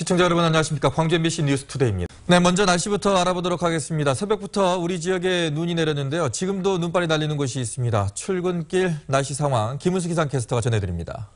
시청자 여러분 안녕하십니까. 광주 MBC 뉴스투데이입니다. 네, 먼저 날씨부터 알아보도록 하겠습니다. 새벽부터 우리 지역에 눈이 내렸는데요. 지금도 눈발이 날리는 곳이 있습니다. 출근길 날씨 상황 김은수 기상캐스터가 전해드립니다.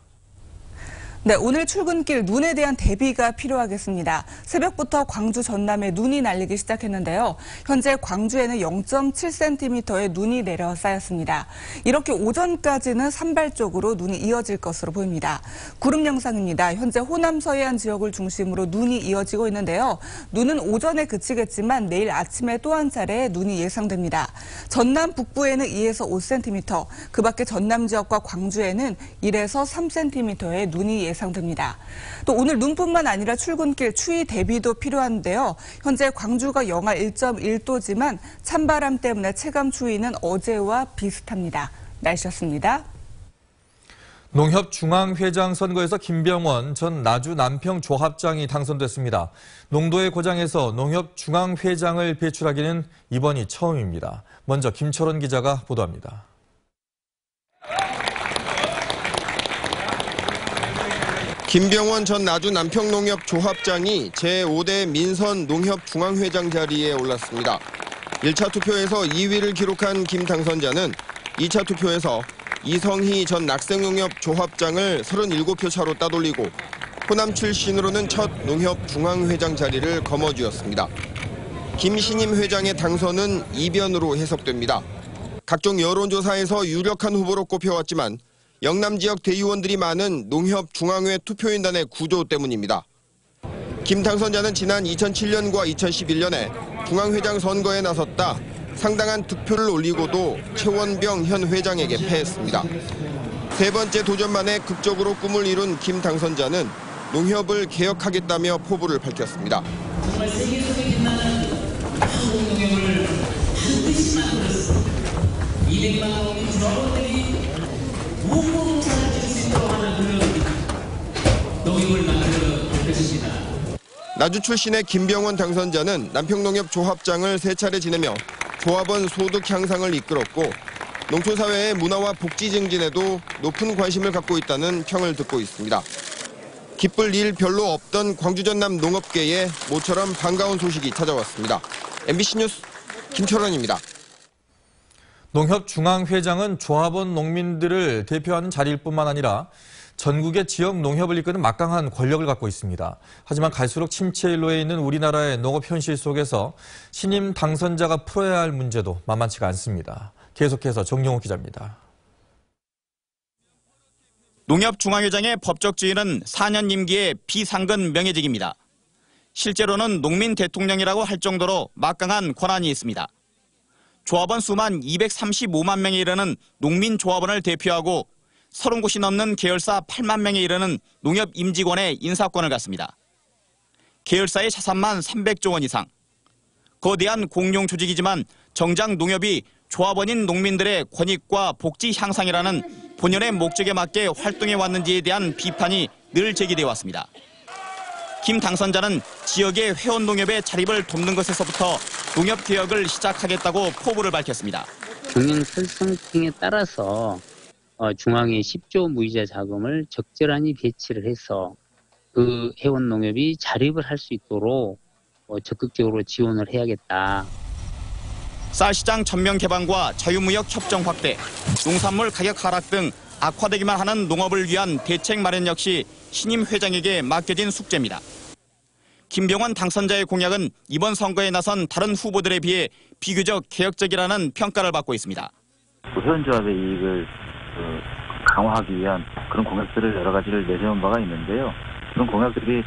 네, 오늘 출근길 눈에 대한 대비가 필요하겠습니다. 새벽부터 광주 전남에 눈이 날리기 시작했는데요. 현재 광주에는 0.7cm의 눈이 내려 쌓였습니다. 이렇게 오전까지는 산발적으로 눈이 이어질 것으로 보입니다. 구름 영상입니다. 현재 호남 서해안 지역을 중심으로 눈이 이어지고 있는데요. 눈은 오전에 그치겠지만 내일 아침에 또 한 차례 눈이 예상됩니다. 전남 북부에는 2에서 5cm, 그 밖에 전남 지역과 광주에는 1에서 3cm의 눈이 예상됩니다. 또 오늘 눈뿐만 아니라 출근길 추위 대비도 필요한데요. 현재 광주가 영하 1.1도지만 찬바람 때문에 체감 추위는 어제와 비슷합니다. 날씨였습니다. 농협중앙회장 선거에서 김병원 전 나주 남평조합장이 당선됐습니다. 농도의 고장에서 농협중앙회장을 배출하기는 이번이 처음입니다. 먼저 김철원 기자가 보도합니다. 김병원 전 나주 남평농협조합장이 제5대 민선 농협중앙회장 자리에 올랐습니다. 1차 투표에서 2위를 기록한 김 당선자는 2차 투표에서 이성희 전 낙생농협조합장을 37표 차로 따돌리고 호남 출신으로는 첫 농협중앙회장 자리를 거머쥐었습니다. 김신임 회장의 당선은 이변으로 해석됩니다. 각종 여론조사에서 유력한 후보로 꼽혀왔지만 영남 지역 대의원들이 많은 농협중앙회 투표인단의 구조 때문입니다. 김 당선자는 지난 2007년과 2011년에 중앙회장 선거에 나섰다 상당한 득표를 올리고도 최원병 현 회장에게 패했습니다. 세 번째 도전만에 극적으로 꿈을 이룬 김 당선자는 농협을 개혁하겠다며 포부를 밝혔습니다. 정말 세계 속에 빛나는 한국 농협을 반드시 만들어서 200만 농민 전원들이 무공사를 질 수 있도록 하는 그런 농협을 만들어 볼 것입니다. 나주 출신의 김병원 당선자는 남평농협조합장을 3차례 지내며 조합원 소득 향상을 이끌었고 농촌사회의 문화와 복지 증진에도 높은 관심을 갖고 있다는 평을 듣고 있습니다. 기쁠 일 별로 없던 광주 전남 농업계에 모처럼 반가운 소식이 찾아왔습니다. MBC 뉴스 김철원입니다. 농협중앙회장은 조합원 농민들을 대표하는 자리일 뿐만 아니라 전국의 지역 농협을 이끄는 막강한 권력을 갖고 있습니다. 하지만 갈수록 침체일로에 있는 우리나라의 농업 현실 속에서 신임 당선자가 풀어야 할 문제도 만만치가 않습니다. 계속해서 정용호 기자입니다. 농협중앙회장의 법적 지위는 4년 임기의 비상근 명예직입니다. 실제로는 농민 대통령이라고 할 정도로 막강한 권한이 있습니다. 조합원 수만 235만 명에 이르는 농민조합원을 대표하고 30곳이 넘는 계열사 8만 명에 이르는 농협 임직원의 인사권을 갖습니다. 계열사의 자산만 300조 원 이상. 거대한 공룡 조직이지만 정작 농협이 조합원인 농민들의 권익과 복지 향상이라는 본연의 목적에 맞게 활동해 왔는지에 대한 비판이 늘 제기되어 왔습니다. 김 당선자는 지역의 회원 농협의 자립을 돕는 것에서부터 농협 개혁을 시작하겠다고 포부를 밝혔습니다. 경영 설정에 따라서 중앙의 10조 무이자 자금을 적절하게 배치를 해서 그 회원 농협이 자립을 할 수 있도록 적극적으로 지원을 해야겠다. 쌀시장 전면 개방과 자유무역 협정 확대, 농산물 가격 하락 등 악화되기만 하는 농업을 위한 대책 마련 역시 신임 회장에게 맡겨진 숙제입니다. 김병원 당선자의 공약은 이번 선거에 나선 다른 후보들에 비해 비교적 개혁적이라는 평가를 받고 있습니다. 회원조합의 이익을 강화하기 위한 그런 공약들을 여러 가지를 내세운 바가 있는데요. 그런 공약들이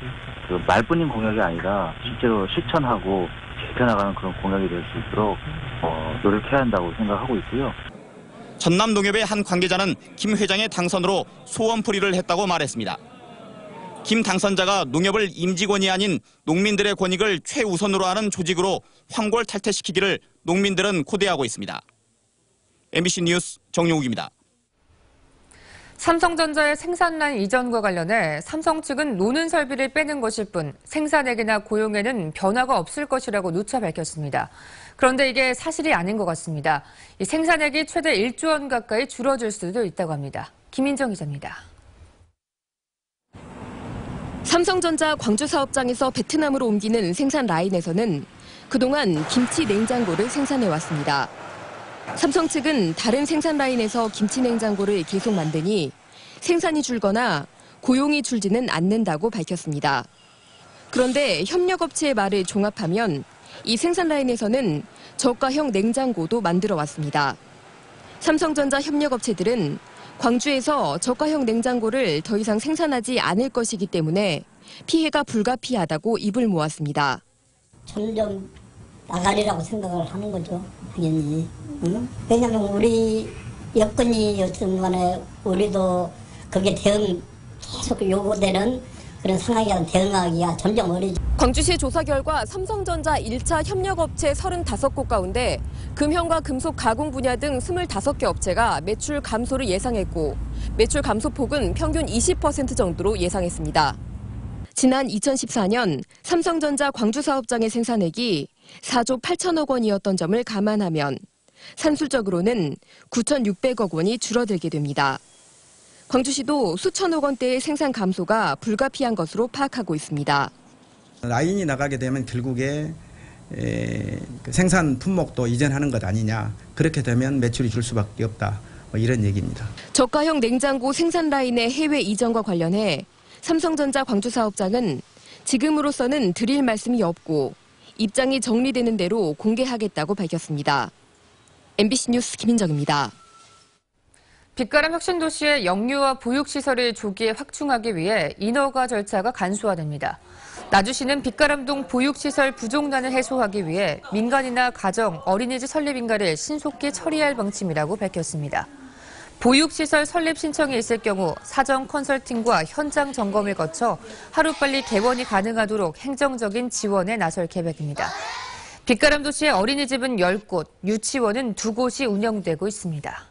말뿐인 공약이 아니라 실제로 실천하고 지켜나가는 그런 공약이 될 수 있도록 노력해야 한다고 생각하고 있고요. 전남 농협의 한 관계자는 김 회장의 당선으로 소원풀이를 했다고 말했습니다. 김 당선자가 농협을 임직원이 아닌 농민들의 권익을 최우선으로 하는 조직으로 황골탈퇴시키기를 농민들은 고대하고 있습니다. MBC 뉴스 정용욱입니다. 삼성전자의 생산라인 이전과 관련해 삼성 측은 노는 설비를 빼는 것일 뿐 생산액이나 고용에는 변화가 없을 것이라고 누차 밝혔습니다. 그런데 이게 사실이 아닌 것 같습니다. 이 생산액이 최대 1조 원 가까이 줄어들 수도 있다고 합니다. 김인정 기자입니다. 삼성전자 광주 사업장에서 베트남으로 옮기는 생산 라인에서는 그동안 김치 냉장고를 생산해 왔습니다. 삼성 측은 다른 생산 라인에서 김치 냉장고를 계속 만드니 생산이 줄거나 고용이 줄지는 않는다고 밝혔습니다. 그런데 협력업체의 말을 종합하면 이 생산 라인에서는 저가형 냉장고도 만들어 왔습니다. 삼성전자 협력업체들은 광주에서 저가형 냉장고를 더 이상 생산하지 않을 것이기 때문에 피해가 불가피하다고 입을 모았습니다. 점점 나가리라고 생각을 하는 거죠, 당연히. 응? 왜냐면 우리 여건이 여튼 간에 우리도 그게 대응 계속 요구되는 그런 상황에 대응하기가 점점 어려져. 광주시 조사 결과 삼성전자 1차 협력업체 35곳 가운데 금형과 금속 가공 분야 등 25개 업체가 매출 감소를 예상했고 매출 감소폭은 평균 20% 정도로 예상했습니다. 지난 2014년 삼성전자 광주 사업장의 생산액이 4조 8천억 원이었던 점을 감안하면 산술적으로는 9,600억 원이 줄어들게 됩니다. 광주시도 수천억 원대의 생산 감소가 불가피한 것으로 파악하고 있습니다. 라인이 나가게 되면 결국에 생산 품목도 이전하는 것 아니냐. 그렇게 되면 매출이 줄 수밖에 없다. 이런 얘기입니다. 저가형 냉장고 생산 라인의 해외 이전과 관련해 삼성전자 광주 사업장은 지금으로서는 드릴 말씀이 없고 입장이 정리되는 대로 공개하겠다고 밝혔습니다. MBC 뉴스 김인정입니다. 빛가람 혁신도시의 영유아 보육시설을 조기에 확충하기 위해 인허가 절차가 간소화됩니다. 나주시는 빛가람동 보육시설 부족난을 해소하기 위해 민간이나 가정, 어린이집 설립 인가를 신속히 처리할 방침이라고 밝혔습니다. 보육시설 설립 신청이 있을 경우 사전 컨설팅과 현장 점검을 거쳐 하루빨리 개원이 가능하도록 행정적인 지원에 나설 계획입니다. 빛가람 도시의 어린이집은 10곳, 유치원은 2곳이 운영되고 있습니다.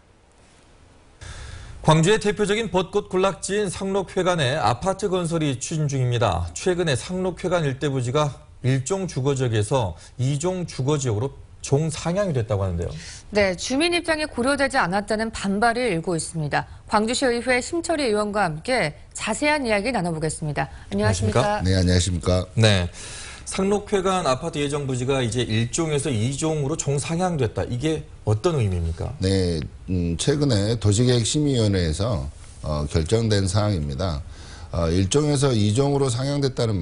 광주의 대표적인 벚꽃 군락지인 상록회관에 아파트 건설이 추진 중입니다. 최근에 상록회관 일대 부지가 1종 주거지역에서 2종 주거지역으로 종상향이 됐다고 하는데요. 네, 주민 입장이 고려되지 않았다는 반발이 일고 있습니다. 광주시 의회 심철희 의원과 함께 자세한 이야기 나눠보겠습니다. 안녕하십니까? 네, 안녕하십니까? 네. 상록회관 아파트 예정 부지가 이제 1종에서 2종으로 종상향됐다. 이게 어떤 의미입니까? 네, 최근에 도시계획심의위원회에서 결정된 사항입니다. 1종에서 2종으로 상향됐다는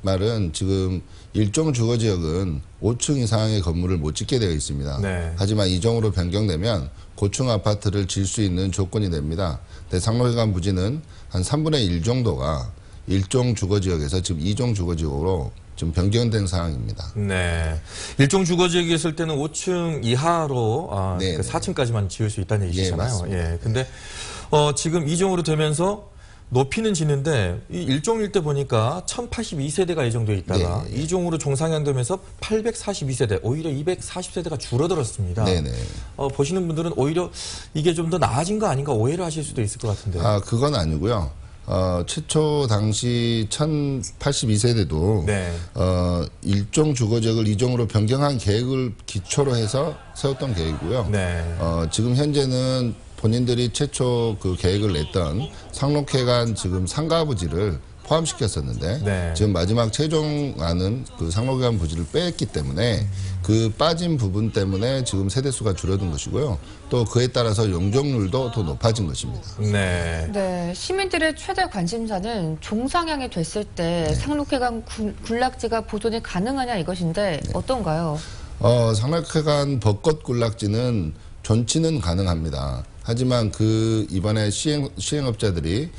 말은 지금 1종 주거지역은 5층 이상의 건물을 못 짓게 되어 있습니다. 네. 하지만 2종으로 변경되면 고층 아파트를 질 수 있는 조건이 됩니다. 상록회관 부지는 한 3분의 1 정도가 1종 주거지역에서 지금 2종 주거지역으로 좀 변경된 상황입니다. 네. 1종 주거지역에 있을 때는 5층 이하로 네, 그 4층까지만 지을 수 있다는 얘기잖아요. 예, 예. 근데 지금 2종으로 되면서 높이는 지는데 이 1종일 때 보니까 1082세대가 예정되어 있다가 2종으로 종상향되면서 842세대, 오히려 240세대가 줄어들었습니다. 네네. 보시는 분들은 오히려 이게 좀 더 나아진 거 아닌가 오해를 하실 수도 있을 것 같은데요. 그건 아니고요. 최초 당시 1082세대도 네. 1종 주거지역을 2종으로 변경한 계획을 기초로 해서 세웠던 계획이고요. 네. 지금 현재는 본인들이 최초 그 계획을 냈던 상록회관 지금 상가 부지를 포함시켰었는데 네. 지금 마지막 최종안은 그 상록회관 부지를 뺐기 때문에 그 빠진 부분 때문에 지금 세대수가 줄어든 것이고요. 또 그에 따라서 용적률도 더 높아진 것입니다. 네. 네, 시민들의 최대 관심사는 종상향이 됐을 때 상록회관 군락지가 보존이 가능하냐 이것인데 어떤가요? 상록회관 벚꽃 군락지는 존치는 가능합니다. 하지만 그 이번에 시행업자들이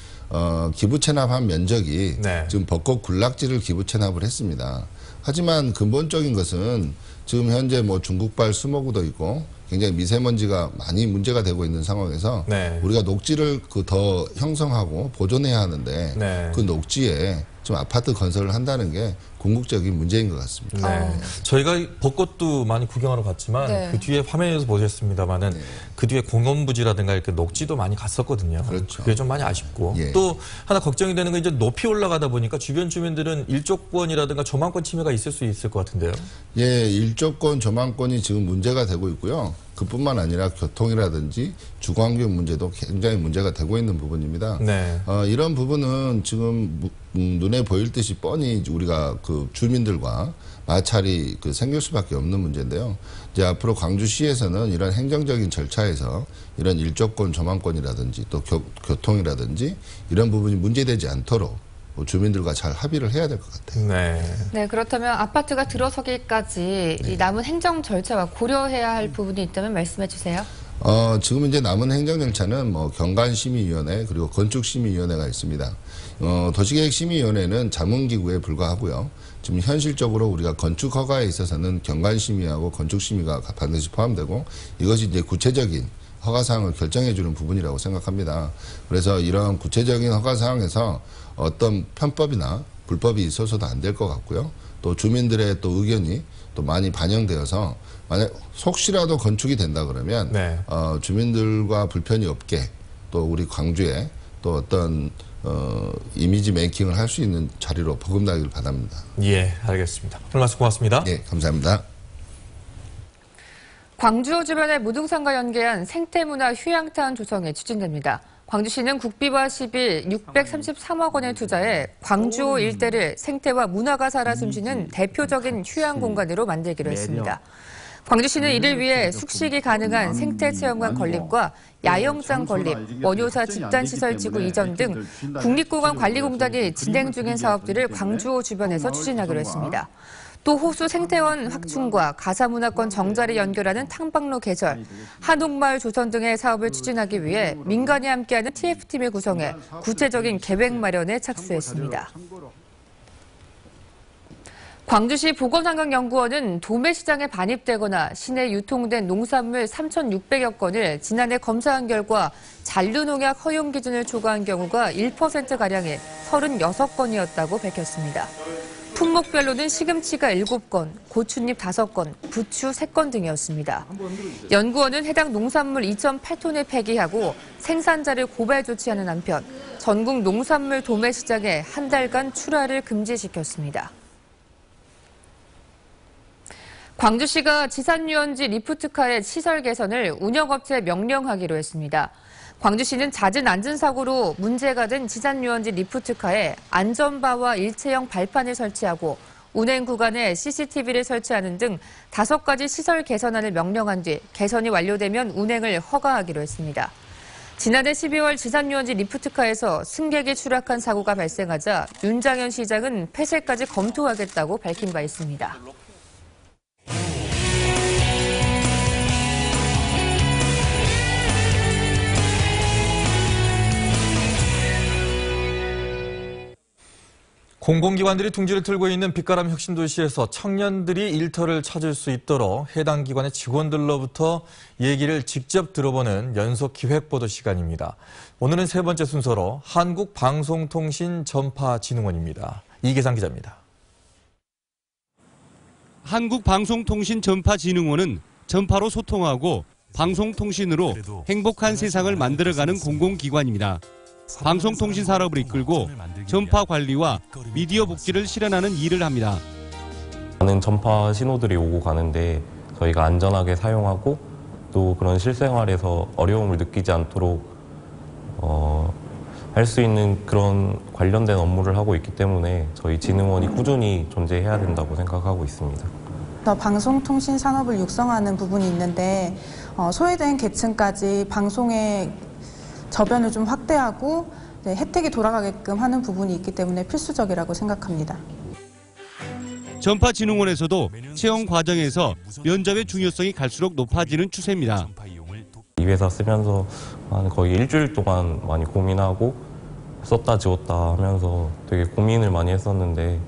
기부 체납한 면적이 지금 벚꽃 군락지를 기부 체납을 했습니다. 하지만 근본적인 것은 지금 현재 뭐 중국발 수모구도 있고 굉장히 미세먼지가 많이 문제가 되고 있는 상황에서 우리가 녹지를 더 형성하고 보존해야 하는데 그 녹지에 좀 아파트 건설을 한다는 게 궁극적인 문제인 것 같습니다. 네. 저희가 벚꽃도 많이 구경하러 갔지만 그 뒤에 화면에서 보셨습니다만은 그 뒤에 공원부지라든가 이렇게 녹지도 많이 갔었거든요. 그렇죠. 그게 좀 많이 아쉽고 또 하나 걱정이 되는 건 이제 높이 올라가다 보니까 주변 주민들은 일조권이라든가 조망권 침해가 있을 수 있을 것 같은데요. 예, 일조권, 조망권이 지금 문제가 되고 있고요. 그뿐만 아니라 교통이라든지 주거환경 문제도 굉장히 문제가 되고 있는 부분입니다. 네. 이런 부분은 지금 눈에 보일 듯이 뻔히 우리가 그 주민들과 마찰이 생길 수밖에 없는 문제인데요. 이제 앞으로 광주시에서는 이런 행정적인 절차에서 이런 일조권, 조망권이라든지 또 교통이라든지 이런 부분이 문제되지 않도록 주민들과 잘 합의를 해야 될 것 같아요. 네, 그렇다면 아파트가 들어서기까지 이 남은 행정 절차와 고려해야 할 부분이 있다면 말씀해 주세요. 지금 이제 남은 행정 절차는 경관심의위원회 그리고 건축심의위원회가 있습니다. 도시계획심의위원회는 자문기구에 불과하고요. 지금 현실적으로 우리가 건축 허가에 있어서는 경관심의하고 건축심의가 반드시 포함되고 이것이 이제 구체적인 허가사항을 결정해주는 부분이라고 생각합니다. 그래서 이런 구체적인 허가사항에서 어떤 편법이나 불법이 있어서도 안 될 것 같고요. 또 주민들의 또 의견이 또 많이 반영되어서 만약 혹시라도 건축이 된다 그러면 주민들과 불편이 없게 또 우리 광주에 또 어떤 이미지 메이킹을 할 수 있는 자리로 버금나기를 바랍니다. 예, 알겠습니다. 오늘 말씀 고맙습니다. 네, 감사합니다. 광주 주변의 무등산과 연계한 생태문화 휴양타운 조성이 추진됩니다. 광주시는 국비와 10일 633억 원을 투자해 광주호 일대를 생태와 문화가 살아 숨쉬는 대표적인 휴양 공간으로 만들기로 했습니다. 광주시는 이를 위해 숙식이 가능한 생태체험관 건립과 야영장 건립, 원효사 집단시설지구 이전 등 국립공원관리공단이 진행 중인 사업들을 광주호 주변에서 추진하기로 했습니다. 또 호수 생태원 확충과 가사문화권 정자를 연결하는 탕방로 개설, 한옥마을 조성 등의 사업을 추진하기 위해 민간이 함께하는 TF팀을 구성해 구체적인 계획 마련에 착수했습니다. 광주시 보건환경연구원은 도매시장에 반입되거나 시내 유통된 농산물 3,600여 건을 지난해 검사한 결과 잔류농약 허용 기준을 초과한 경우가 1%가량의 36건이었다고 밝혔습니다. 품목별로는 시금치가 7건, 고추잎 5건, 부추 3건 등이었습니다. 연구원은 해당 농산물 2.8톤을 폐기하고 생산자를 고발 조치하는 한편 전국 농산물 도매시장에 한 달간 출하를 금지시켰습니다. 광주시가 지산유원지 리프트카의 시설 개선을 운영업체에 명령하기로 했습니다. 광주시는 잦은 안전사고로 문제가 된 지산유원지 리프트카에 안전바와 일체형 발판을 설치하고 운행 구간에 CCTV를 설치하는 등 5가지 시설 개선안을 명령한 뒤 개선이 완료되면 운행을 허가하기로 했습니다. 지난해 12월 지산유원지 리프트카에서 승객이 추락한 사고가 발생하자 윤장현 시장은 폐쇄까지 검토하겠다고 밝힌 바 있습니다. 공공기관들이 둥지를 틀고 있는 빛가람 혁신도시에서 청년들이 일터를 찾을 수 있도록 해당 기관의 직원들로부터 얘기를 직접 들어보는 연속 기획보도 시간입니다. 오늘은 세 번째 순서로 한국방송통신전파진흥원입니다. 이계상 기자입니다. 한국방송통신전파진흥원은 전파로 소통하고 방송통신으로 행복한 세상을 만들어가는 공공기관입니다. 방송통신 산업을 이끌고 전파 관리와 미디어 복지를 실현하는 일을 합니다. 많은 전파 신호들이 오고 가는데 저희가 안전하게 사용하고 또 그런 실생활에서 어려움을 느끼지 않도록 할 수 있는 그런 관련된 업무를 하고 있기 때문에 저희 진흥원이 꾸준히 존재해야 된다고 생각하고 있습니다. 방송통신 산업을 육성하는 부분이 있는데 소외된 계층까지 방송의 저변을 좀 확대하고 혜택이 돌아가게끔 하는 부분이 있기 때문에 필수적이라고 생각합니다. 전파진흥원에서도 채용 과정에서 면접의 중요성이 갈수록 높아지는 추세입니다. 이 회사 쓰면서 한 거의 일주일 동안 많이 고민하고 썼다 지웠다 하면서 되게 고민을 많이 했었는데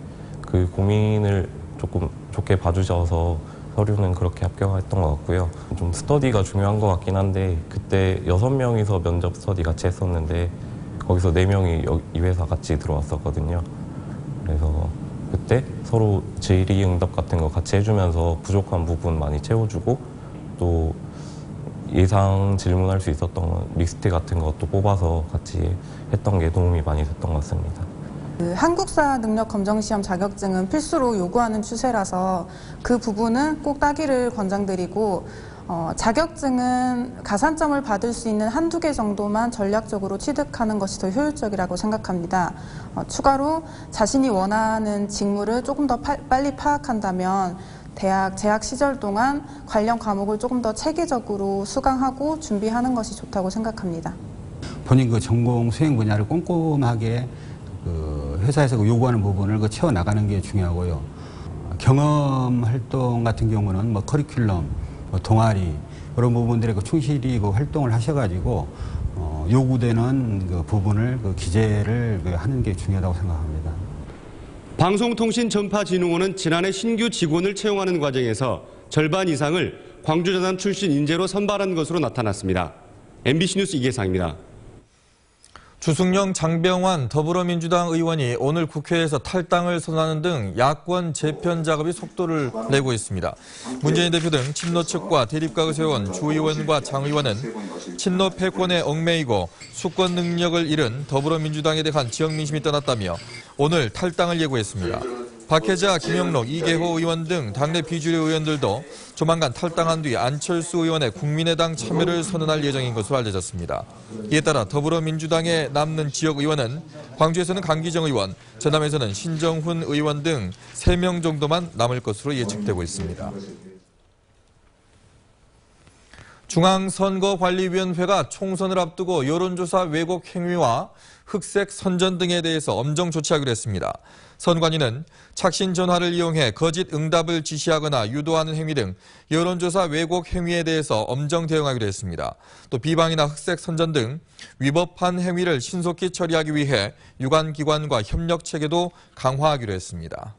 그 고민을 조금 좋게 봐주셔서 서류는 그렇게 합격했던 것 같고요. 좀 스터디가 중요한 것 같긴 한데 그때 6명이서 면접 스터디 같이 했었는데 거기서 4명이 이 회사 같이 들어왔었거든요. 그래서 그때 서로 질의응답 같은 거 같이 해주면서 부족한 부분 많이 채워주고 또 예상 질문할 수 있었던 리스트 같은 것도 뽑아서 같이 했던 게 도움이 많이 됐던 것 같습니다. 한국사 능력 검정 시험 자격증은 필수로 요구하는 추세라서 그 부분은 꼭 따기를 권장드리고 자격증은 가산점을 받을 수 있는 한두 개 정도만 전략적으로 취득하는 것이 더 효율적이라고 생각합니다. 추가로 자신이 원하는 직무를 조금 더 빨리 파악한다면 재학 시절 동안 관련 과목을 조금 더 체계적으로 수강하고 준비하는 것이 좋다고 생각합니다. 본인 그 전공 수행 분야를 꼼꼼하게 회사에서 요구하는 부분을 채워나가는 게 중요하고요. 경험 활동 같은 경우는 뭐 커리큘럼, 동아리 이런 부분들에 충실히 활동을 하셔가지고 요구되는 그 부분을 기재를 하는 게 중요하다고 생각합니다. 방송통신전파진흥원은 지난해 신규 직원을 채용하는 과정에서 절반 이상을 광주 전남 출신 인재로 선발한 것으로 나타났습니다. MBC 뉴스 이계상입니다. 주승용, 장병환 더불어민주당 의원이 오늘 국회에서 탈당을 선언하는 등 야권 재편 작업이 속도를 내고 있습니다. 문재인 대표 등 친노 측과 대립각을 세운 주 의원과 장 의원은 친노 패권에 얽매이고 수권 능력을 잃은 더불어민주당에 대한 지역 민심이 떠났다며 오늘 탈당을 예고했습니다. 박혜자, 김영록, 이계호 의원 등 당내 비주류 의원들도 조만간 탈당한 뒤 안철수 의원의 국민의당 참여를 선언할 예정인 것으로 알려졌습니다. 이에 따라 더불어민주당에 남는 지역 의원은 광주에서는 강기정 의원, 전남에서는 신정훈 의원 등 3명 정도만 남을 것으로 예측되고 있습니다. 중앙선거관리위원회가 총선을 앞두고 여론조사 왜곡 행위와 흑색 선전 등에 대해서 엄정 조치하기로 했습니다. 선관위는 착신 전화를 이용해 거짓 응답을 지시하거나 유도하는 행위 등 여론조사 왜곡 행위에 대해서 엄정 대응하기로 했습니다. 또 비방이나 흑색 선전 등 위법한 행위를 신속히 처리하기 위해 유관기관과 협력 체계도 강화하기로 했습니다.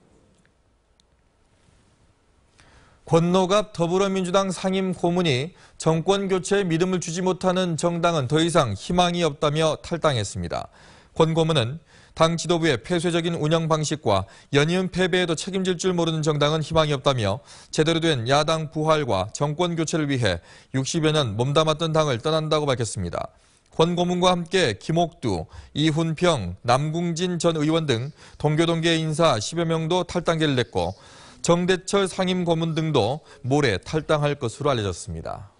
권노갑 더불어민주당 상임 고문이 정권 교체에 믿음을 주지 못하는 정당은 더 이상 희망이 없다며 탈당했습니다. 권 고문은 당 지도부의 폐쇄적인 운영 방식과 연이은 패배에도 책임질 줄 모르는 정당은 희망이 없다며 제대로 된 야당 부활과 정권 교체를 위해 60여 년 몸담았던 당을 떠난다고 밝혔습니다. 권 고문과 함께 김옥두, 이훈평, 남궁진 전 의원 등 동교동계 인사 10여 명도 탈당계를 냈고 정대철 상임 고문 등도 모레 탈당할 것으로 알려졌습니다.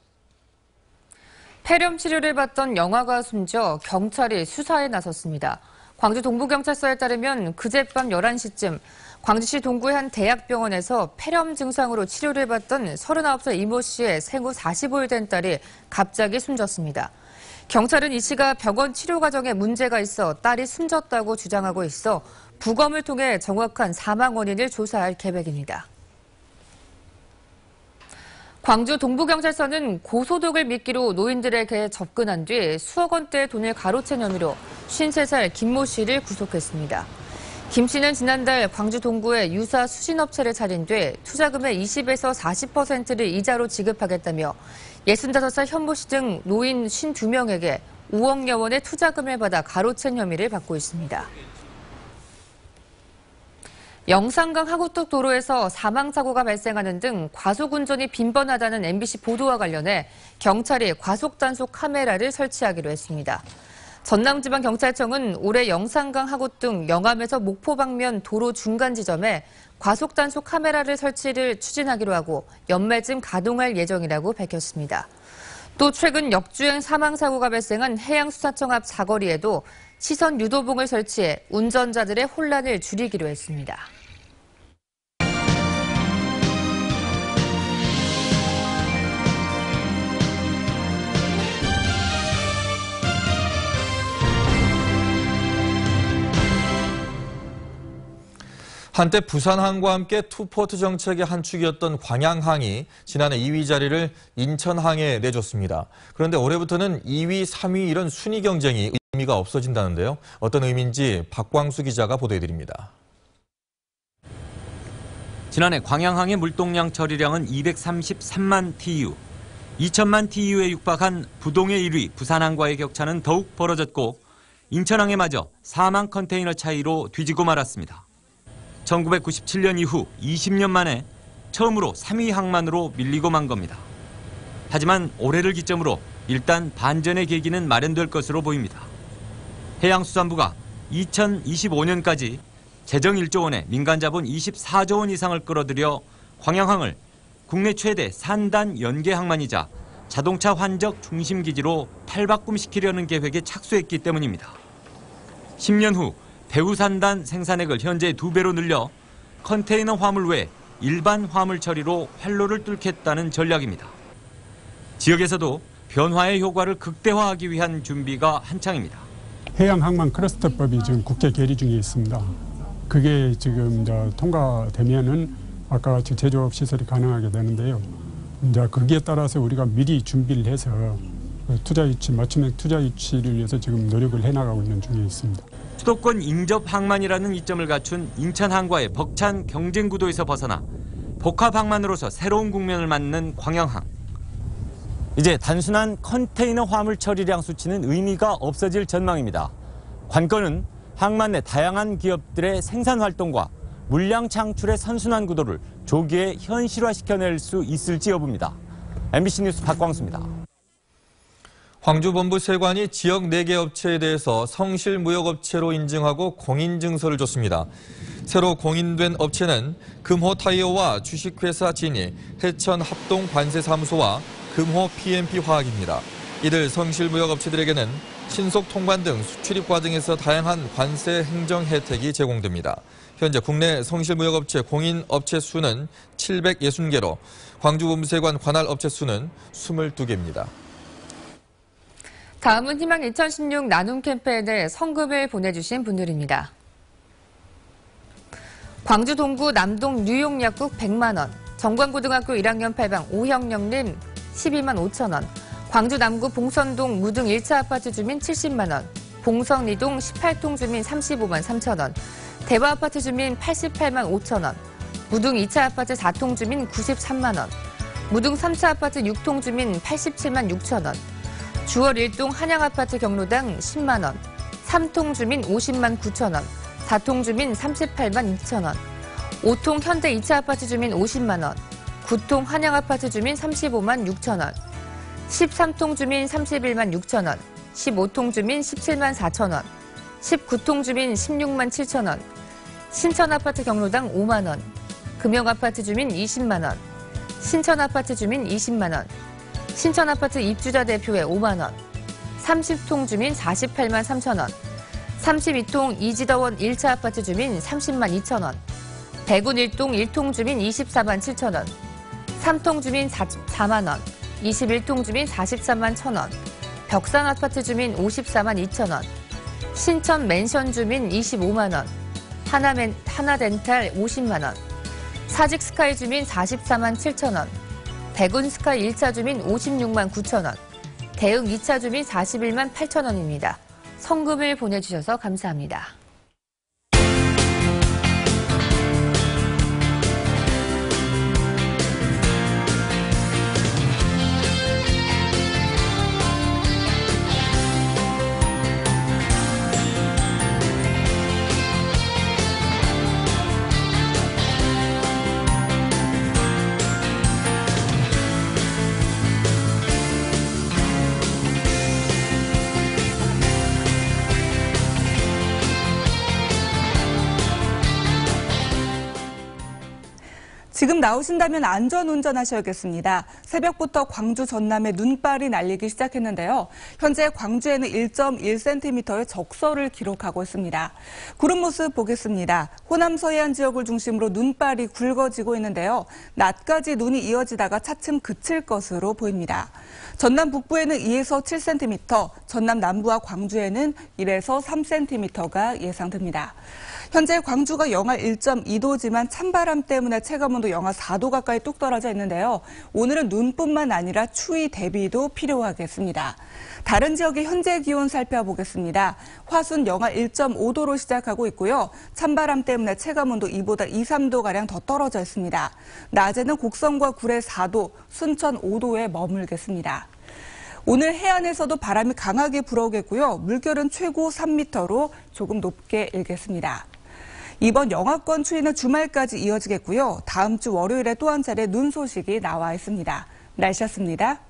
폐렴 치료를 받던 영아가 숨져 경찰이 수사에 나섰습니다. 광주 동부경찰서에 따르면 그젯밤 11시쯤 광주시 동구의 한 대학병원에서 폐렴 증상으로 치료를 받던 39살 이모 씨의 생후 45일 된 딸이 갑자기 숨졌습니다. 경찰은 이 씨가 병원 치료 과정에 문제가 있어 딸이 숨졌다고 주장하고 있어 부검을 통해 정확한 사망 원인을 조사할 계획입니다. 광주 동부경찰서는 고소득을 미끼로 노인들에게 접근한 뒤 수억 원대의 돈을 가로챈 혐의로 53살 김모 씨를 구속했습니다. 김 씨는 지난달 광주 동구의 유사 수신업체를 차린 뒤 투자금의 20에서 40%를 이자로 지급하겠다며 65살 현모 씨 등 노인 52명에게 5억여 원의 투자금을 받아 가로챈 혐의를 받고 있습니다. 영산강 하구뚝 도로에서 사망사고가 발생하는 등 과속운전이 빈번하다는 MBC 보도와 관련해 경찰이 과속단속 카메라를 설치하기로 했습니다. 전남지방경찰청은 올해 영산강 하구뚝 영암에서 목포 방면 도로 중간 지점에 과속단속 카메라를 설치를 추진하기로 하고 연말쯤 가동할 예정이라고 밝혔습니다. 또 최근 역주행 사망사고가 발생한 해양수사청 앞 사거리에도 시선 유도봉을 설치해 운전자들의 혼란을 줄이기로 했습니다. 한때 부산항과 함께 투포트 정책의 한 축이었던 광양항이 지난해 2위 자리를 인천항에 내줬습니다. 그런데 올해부터는 2위, 3위 이런 순위 경쟁이 의미가 없어진다는데요. 어떤 의미인지 박광수 기자가 보도해드립니다. 지난해 광양항의 물동량 처리량은 233만 TU. 2천만 TU에 육박한 부동의 1위 부산항과의 격차는 더욱 벌어졌고 인천항에 마저 4만 컨테이너 차이로 뒤지고 말았습니다. 1997년 이후 20년 만에 처음으로 3위 항만으로 밀리고 만 겁니다. 하지만 올해를 기점으로 일단 반전의 계기는 마련될 것으로 보입니다. 해양수산부가 2025년까지 재정 1조 원에 민간 자본 24조 원 이상을 끌어들여 광양항을 국내 최대 산단 연계 항만이자 자동차 환적 중심 기지로 탈바꿈시키려는 계획에 착수했기 때문입니다. 10년 후 배후산단 생산액을 현재 2배로 늘려 컨테이너 화물 외 일반 화물 처리로 활로를 뚫겠다는 전략입니다. 지역에서도 변화의 효과를 극대화하기 위한 준비가 한창입니다. 해양항만 클러스터법이 지금 국제 계류 중에 있습니다. 그게 지금 이제 통과되면은 아까 같이 제조업 시설이 가능하게 되는데요. 이제 거기에 따라서 우리가 미리 준비를 해서 투자 유치, 맞춤형 투자 유치를 위해서 지금 노력을 해나가고 있는 중에 있습니다. 수도권 인접 항만이라는 이점을 갖춘 인천항과의 벅찬 경쟁 구도에서 벗어나 복합 항만으로서 새로운 국면을 맞는 광양항. 이제 단순한 컨테이너 화물 처리량 수치는 의미가 없어질 전망입니다. 관건은 항만 내 다양한 기업들의 생산 활동과 물량 창출의 선순환 구도를 조기에 현실화시켜낼 수 있을지 여부입니다. MBC 뉴스 박광수입니다. 광주본부 세관이 지역 4개 업체에 대해서 성실무역업체로 인증하고 공인증서를 줬습니다. 새로 공인된 업체는 금호타이어와 주식회사 진이, 해천합동관세사무소와 금호 PMP화학입니다. 이들 성실무역업체들에게는 신속 통관 등 수출입 과정에서 다양한 관세 행정 혜택이 제공됩니다. 현재 국내 성실무역업체 공인업체 수는 760개로 광주본부세관 관할 업체 수는 22개입니다. 다음은 희망 2016 나눔 캠페인에 성금을 보내주신 분들입니다. 광주 동구 남동 뉴욕 약국 100만 원, 정관고등학교 1학년 8반 오형령님 12만 5천 원, 광주 남구 봉선동 무등 1차 아파트 주민 70만 원, 봉성 2동 18동 주민 35만 3천 원, 대화 아파트 주민 88만 5천 원, 무등 2차 아파트 4동 주민 93만 원, 무등 3차 아파트 6동 주민 87만 6천 원, 주월 1동 한양아파트 경로당 10만 원, 3통 주민 50만 9천 원, 4통 주민 38만 2천 원, 5통 현대 2차 아파트 주민 50만 원, 9통 한양아파트 주민 35만 6천 원, 13통 주민 31만 6천 원, 15통 주민 17만 4천 원, 19통 주민 16만 7천 원, 신천아파트 경로당 5만 원, 금영아파트 주민 20만 원, 신천아파트 주민 20만 원, 신천아파트 입주자 대표회 5만 원, 30통 주민 48만 3천 원, 32통 이지더원 1차 아파트 주민 30만 2천 원, 백운 1동 1통 주민 24만 7천 원, 3통 주민 44만 원, 21통 주민 43만 1천 원, 벽산 아파트 주민 54만 2천 원, 신천 맨션 주민 25만 원, 하나덴탈 50만 원, 사직 스카이 주민 44만 7천 원, 백운 스카이 1차 주민 56만 9천 원, 대응 2차 주민 41만 8천 원입니다. 성금을 보내주셔서 감사합니다. 지금 나오신다면 안전운전 하셔야겠습니다. 새벽부터 광주 전남에 눈발이 날리기 시작했는데요. 현재 광주에는 1.1cm의 적설을 기록하고 있습니다. 구름 모습 보겠습니다. 호남 서해안 지역을 중심으로 눈발이 굵어지고 있는데요. 낮까지 눈이 이어지다가 차츰 그칠 것으로 보입니다. 전남 북부에는 2에서 7cm, 전남 남부와 광주에는 1에서 3cm가 예상됩니다. 현재 광주가 영하 1.2도지만 찬바람 때문에 체감온도 영하 4도 가까이 뚝 떨어져 있는데요. 오늘은 눈뿐만 아니라 추위 대비도 필요하겠습니다. 다른 지역의 현재 기온 살펴보겠습니다. 화순 영하 1.5도로 시작하고 있고요. 찬바람 때문에 체감온도 이보다 2, 3도가량 더 떨어져 있습니다. 낮에는 곡성과 구례 4도, 순천 5도에 머물겠습니다. 오늘 해안에서도 바람이 강하게 불어오겠고요. 물결은 최고 3m로 조금 높게 일겠습니다. 이번 영하권 추위는 주말까지 이어지겠고요. 다음 주 월요일에 또 한 차례 눈 소식이 나와 있습니다. 날씨였습니다.